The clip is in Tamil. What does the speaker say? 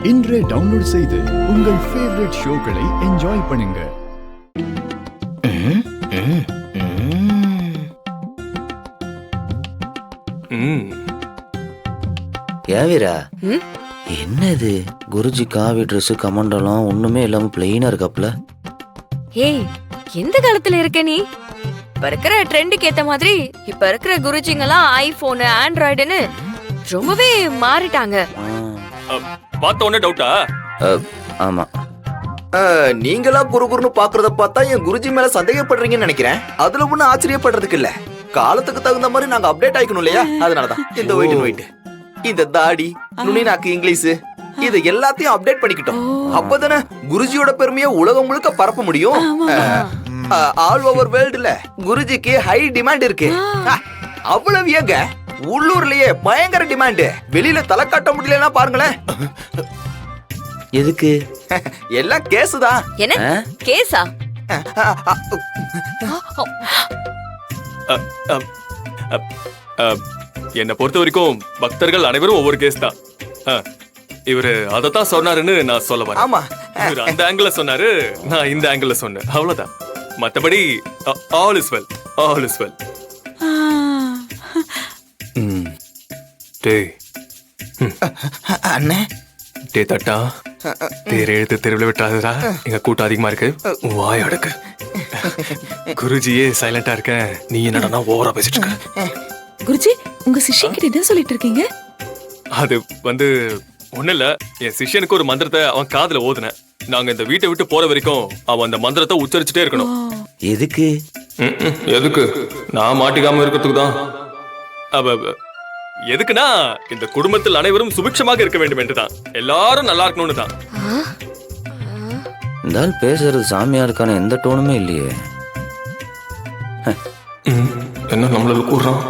இன்றே டவுன்லோட் செய்து உங்கள் ஃபேவரட் ஷோக்களை என்ஜாய் பண்ணுங்க. ஏவிரா, என்னது குருஜி காவி ட்ரெஸ் கமண்டலம் ஒண்ணுமே இல்லாம பிளெயினா இருக்காப்ல. ஏய், எந்த காலத்துல இருக்க நீ? இப்ப இருக்கிற ட்ரெண்டுக்கு ஏத்த மாதிரி இப்ப இருக்கிற குருஜிங்கெல்லாம் ஐபோன் ஆண்ட்ராய்டுன்னு ரொம்பவே மாறிட்டாங்க. பார்த்த உடனே டவுட்டா? ஆமா, நீங்களா குறுகுறுன்னு பாக்குறத பார்த்தா என் குருஜி மேல சந்தேகப்படுறீங்கன்னு நினைக்கிறேன். அதுல ஒண்ணு ஆச்சரியப்படுறதுக்கு இல்ல. காலத்துக்கு தகுந்த மாதிரி நாங்க அப்டேட் ஆயிக்கணும் இல்லையா? அதனாலதான் இந்த வெயிட் இந்த தாடி நுனி நாக்கு இங்கிலீஷ் இது எல்லாத்தையும் அப்டேட் பண்ணிக்கிட்டோம். அப்பதானே குருஜியோட பெருமையை உலகம் முழுக்க பரப்ப முடியும். ஆல் ஓவர் வேர்ல்டுல குருஜிக்கு ஹை டிமாண்ட் இருக்கு. அவ்வளவு ஏங்க, உள்ளூர்லயே பயங்கர டிமாண்ட். வெளியில தலை காட்ட முடியலன்னா பாருங்களேன். எதுக்கு? எல்லாம் கேஸுதான். என்ன கேஸா? என்னை பொறுத்த வரைக்கும் பக்தர்கள் அனைவரும் ஒவ்வொரு கேஸ் தான். இவரு அதத்தான் சொன்னாருன்னு நான் சொல்ல வரேன். ஆமா, இவரு அந்த ஆங்கிள் சொன்னாரு, நான் இந்த ஆங்கிள் சொன்னேன், அவ்வளவுதான். மத்தபடி all is well, all is well. டேய் அண்ணே, டே தட்டா, தேர் எழுத்து தெருவில் விட்டுறாதா, எங்க கூட்டம் அதிகமா இருக்கு, வாய் அடக்கு. குருஜியே சைலண்டா இருக்க, நீ என்னடா ஓவரா பேசிட்டு இருக்க? குருஜி, உங்க சிஷ்யன் கிட்ட என்ன சொல்லிட்டு இருக்கீங்க? அது வந்து ஒண்ணு இல்ல, என் சிஷ்யனுக்கு ஒரு மந்திரத்தை அவன் காதுல ஓதுனேன். நாங்க இந்த வீட்டை விட்டு போற வரைக்கும் அவன் அந்த மந்திரத்தை உச்சரிச்சுட்டே இருக்கணும். எதுக்கு? எதுக்கு? நான் மாட்டிக்காம இருக்கிறதுக்கு தான். எதுக்குன்னா இந்த குடும்பத்தில் அனைவரும் சுபிக்ஷமாக இருக்க வேண்டும் என்றுதான், எல்லாரும் நல்லா இருக்கணும்னு தான். இந்த ஆள் பேசுறது சாமியாருக்கான எந்த டோனுமே இல்லையே. என்ன நம்மள கூடுறான்?